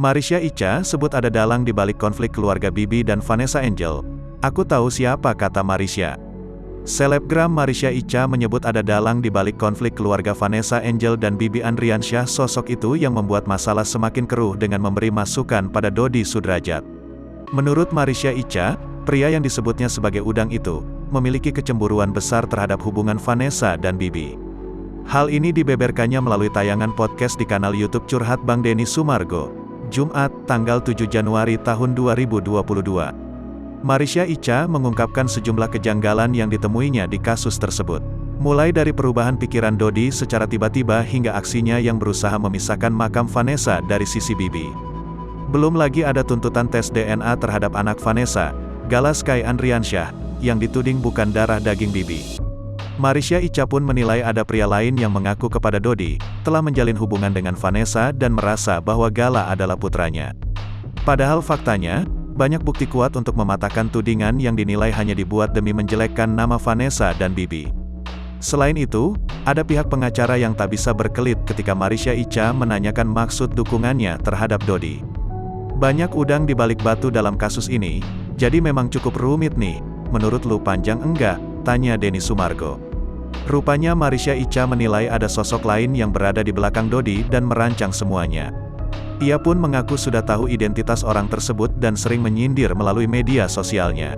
Marisha Icha sebut ada dalang di balik konflik keluarga Bibi dan Vanessa Angel. Aku tahu siapa, kata Marisha. Selebgram Marisha Icha menyebut ada dalang di balik konflik keluarga Vanessa Angel dan Bibi Andriansyah. Sosok itu yang membuat masalah semakin keruh dengan memberi masukan pada Dodi Sudrajat. Menurut Marisha Icha, pria yang disebutnya sebagai udang itu memiliki kecemburuan besar terhadap hubungan Vanessa dan Bibi. Hal ini dibeberkannya melalui tayangan podcast di kanal YouTube Curhat Bang Denny Sumargo, Jumat, tanggal 7 Januari tahun 2022. Marisha Icha mengungkapkan sejumlah kejanggalan yang ditemuinya di kasus tersebut. Mulai dari perubahan pikiran Dodi secara tiba-tiba hingga aksinya yang berusaha memisahkan makam Vanessa dari sisi Bibi. Belum lagi ada tuntutan tes DNA terhadap anak Vanessa, Gala Sky Andriansyah, yang dituding bukan darah daging Bibi. Marisha Icha pun menilai ada pria lain yang mengaku kepada Dodi, telah menjalin hubungan dengan Vanessa dan merasa bahwa Gala adalah putranya. Padahal faktanya, banyak bukti kuat untuk mematahkan tudingan yang dinilai hanya dibuat demi menjelekkan nama Vanessa dan Bibi. Selain itu, ada pihak pengacara yang tak bisa berkelit ketika Marisha Icha menanyakan maksud dukungannya terhadap Dodi. Banyak udang di balik batu dalam kasus ini, jadi memang cukup rumit nih, menurut lu panjang enggak? Tanya Denny Sumargo. Rupanya Marisha Icha menilai ada sosok lain yang berada di belakang Dodi dan merancang semuanya. Ia pun mengaku sudah tahu identitas orang tersebut dan sering menyindir melalui media sosialnya.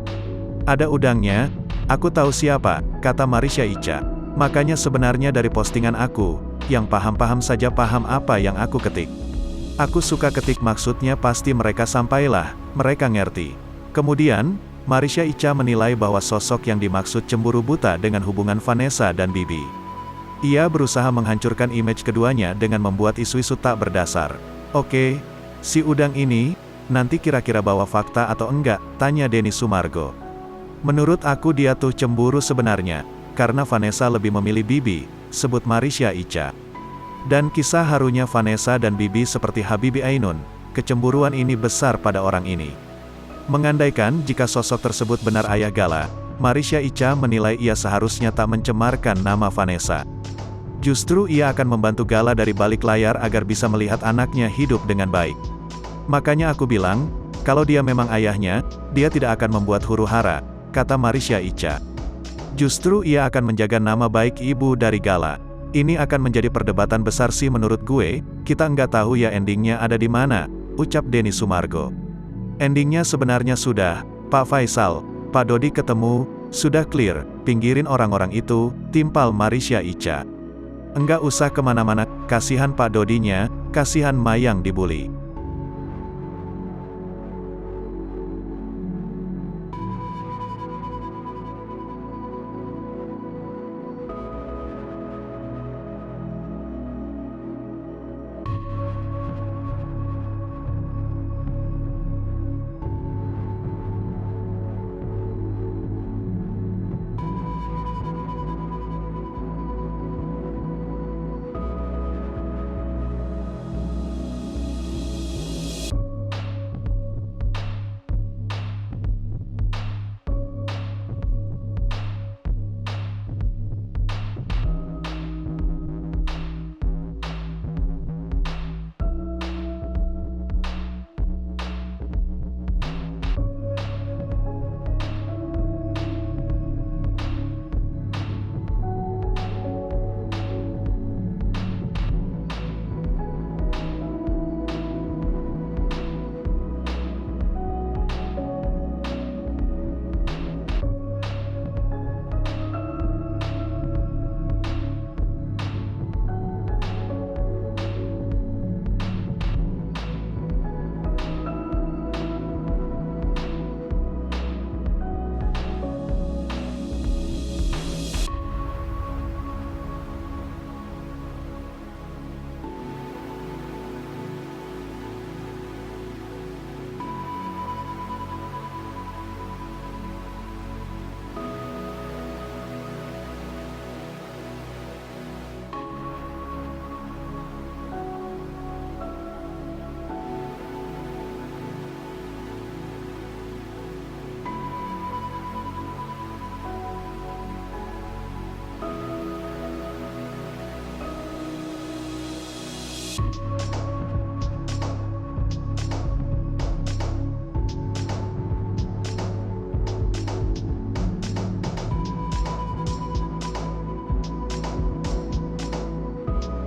Ada udangnya, aku tahu siapa, kata Marisha Icha. Makanya sebenarnya dari postingan aku, yang paham-paham saja paham apa yang aku ketik. Aku suka ketik maksudnya pasti mereka sampailah, mereka ngerti. Kemudian, Marisha Icha menilai bahwa sosok yang dimaksud cemburu buta dengan hubungan Vanessa dan Bibi. Ia berusaha menghancurkan image keduanya dengan membuat isu-isu tak berdasar. Oke, si udang ini, nanti kira-kira bawa fakta atau enggak? Tanya Denny Sumargo. Menurut aku dia tuh cemburu sebenarnya, karena Vanessa lebih memilih Bibi, sebut Marisha Icha. Dan kisah harunya Vanessa dan Bibi seperti Habibie Ainun, kecemburuan ini besar pada orang ini. Mengandaikan jika sosok tersebut benar ayah Gala, Marisha Icha menilai ia seharusnya tak mencemarkan nama Vanessa. Justru ia akan membantu Gala dari balik layar agar bisa melihat anaknya hidup dengan baik. Makanya aku bilang, kalau dia memang ayahnya, dia tidak akan membuat huru-hara, kata Marisha Icha. Justru ia akan menjaga nama baik ibu dari Gala. Ini akan menjadi perdebatan besar sih menurut gue, kita nggak tahu ya endingnya ada di mana, ucap Denny Sumargo. Endingnya sebenarnya sudah, Pak Faisal, Pak Dodi ketemu, sudah clear, pinggirin orang-orang itu, timpal Marisha Icha. Enggak usah kemana-mana, kasihan Pak Dodinya, kasihan Mayang dibully.